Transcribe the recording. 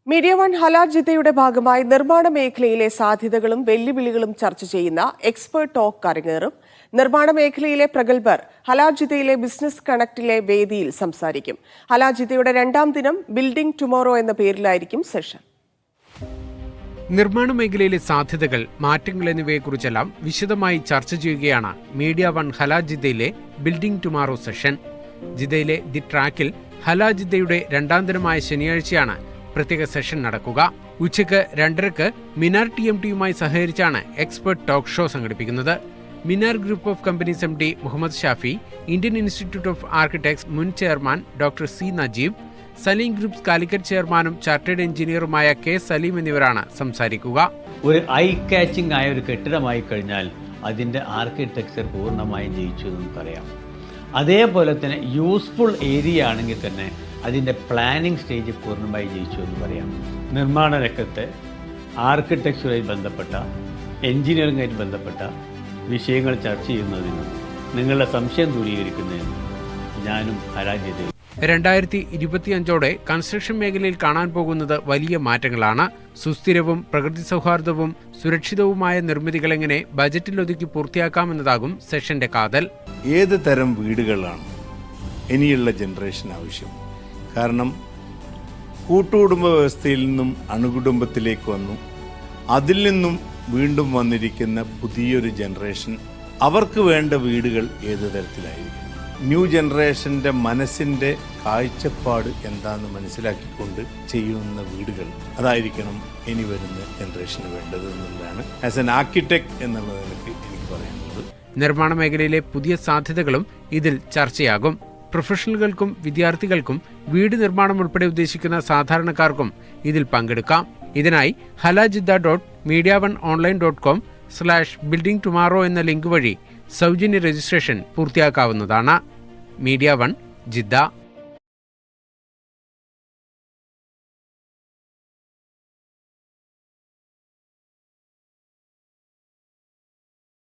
Media one ഹലാൽ ജിദ്ദയുടെ ഭാഗമായി നിർമ്മാണ മേഖലയിലെ സാധ്യതകളും വെല്ലുവിളികളും ചർച്ച ചെയ്യുന്ന എക്സ്പേർട്ട് ടോക്ക് അരങ്ങേറും. നിർമ്മാണ മേഖലയിലെ പ്രഗത്ഭർ ഹലാൽ ജിദ്ദയിലെ ബിസിനസ് കണക്റ്റിലെ വേദിയിൽ സംസാരിക്കും. ഹലാൽ ജിദ്ദയുടെ 2ാം ദിനം ബിൽഡിംഗ് ടുമോറോ എന്ന പേരിലായിരിക്കും സെഷൻ. നിർമ്മാണ മേഖലയിലെ സാധ്യതകൾ, മാറ്റങ്ങൾ എന്നിവയെക്കുറിച്ചെല്ലാം വിശദമായി ചർച്ച ചെയ്യുകയാണ് മീഡിയ വൺ ഹലാൽ ജിദ്ദയിലെ ബിൽഡിംഗ് ടുമോറോ സെഷൻ. ജിദ്ദയിലെ ദി ട്രാക്കിൽ ഹലാൽ ജിദ്ദയുടെ 2ാം ദിനമായ ശനിയാഴ്ചയാണ് പ്രത്യേക സെഷൻ നടക്കുക. ഉച്ചയ്ക്ക് 2:30-ക്ക് മിനാർ TMTയുമായി സഹകരിച്ചാണ് എക്സ്പെർട്ട് ടോക്ക് ഷോ സംഘടിപ്പിക്കുന്നത്. Minar group of companies MD Muhammad Shafi, Indian institute of architects മുൻ chairman doctor C Najeeb, Saleem groups Calicut ചെയർമാനും ചാർട്ടേഡ് എഞ്ചിനീയറുമായ K സലീം എന്നിവരാണ് സംസാരിക്കുക. ഒരു ഐ കാച്ചിങ് ആയ ഒരു കെട്ടിടമായി കഴിഞ്ഞാൽ അതിൻ്റെ ആർക്കിടെക്ചർ പൂർണ്ണമായും ജയിച്ചു എന്ന് നമുക്കറിയാം. അതേപോലെ തന്നെ യൂസ്ഫുൾ ഏരിയ ആണെങ്കിൽ തന്നെ അതിൻ്റെ പ്ലാനിംഗ് സ്റ്റേജ് പൂർണ്ണമായി ജയിച്ചു എന്ന് പറയാം. നിർമ്മാണ രംഗത്തെ ആർക്കിടെക്ചറുമായി ബന്ധപ്പെട്ട, എൻജിനീയറിംഗുമായി ബന്ധപ്പെട്ട വിഷയങ്ങൾ ചർച്ച ചെയ്യുന്നതിനും നിങ്ങളുടെ സംശയം ദൂരീകരിക്കുന്നതിനും ഞാനും ഹലാൽ ജിദ്ദയും 2025ഓടെ കൺസ്ട്രക്ഷൻ മേഖലയിൽ കാണാൻ പോകുന്നത് വലിയ മാറ്റങ്ങളാണ്. സുസ്ഥിരവും പ്രകൃതി സൗഹാർദ്ദവും സുരക്ഷിതവുമായ നിർമ്മിതികൾ എങ്ങനെ ബജറ്റിൽ ഒതുക്കി പൂർത്തിയാക്കാമെന്നതാകും സെഷന്റെ കാതൽ. ഏത് തരം വീടുകളാണ് ഇനിയുള്ള ജനറേഷൻ ആവശ്യം? കാരണം കൂട്ടുകുടുംബ വ്യവസ്ഥയിൽ നിന്നും അണുകുടുംബത്തിലേക്ക് വന്നു, അതിൽ നിന്നും വീണ്ടും വന്നിരിക്കുന്ന പുതിയൊരു ജനറേഷൻ, അവർക്ക് വേണ്ട വീടുകൾ ഏത് തരത്തിലായിരിക്കും? ന്യൂ ജനറേഷൻ്റെ മനസ്സിൻ്റെ കാഴ്ചപ്പാട് എന്താണെന്ന് മനസ്സിലാക്കിക്കൊണ്ട് ചെയ്യുന്ന വീടുകൾ അതായിരിക്കണം ഇനി വരുന്ന ജനറേഷന് വേണ്ടത് എന്നുള്ളതാണ് ആസ് എൻ ആർക്കിടെക്ട് എന്നുള്ളത് എനിക്ക് പറയാനുള്ളത്. നിർമ്മാണ മേഖലയിലെ പുതിയ സാധ്യതകളും ഇതിൽ ചർച്ചയാകും. പ്രൊഫഷണലുകൾക്കും വിദ്യാർത്ഥികൾക്കും വീട് നിർമ്മാണം ഉൾപ്പെടെ ഉദ്ദേശിക്കുന്ന സാധാരണക്കാർക്കും ഇതിൽ പങ്കെടുക്കാം. ഇതിനായി halajidda.mediaoneonline.com/building tomorrow എന്ന ലിങ്ക് വഴി സൗജന്യ രജിസ്ട്രേഷൻ പൂർത്തിയാക്കാവുന്നതാണ്. Media one Jeddah.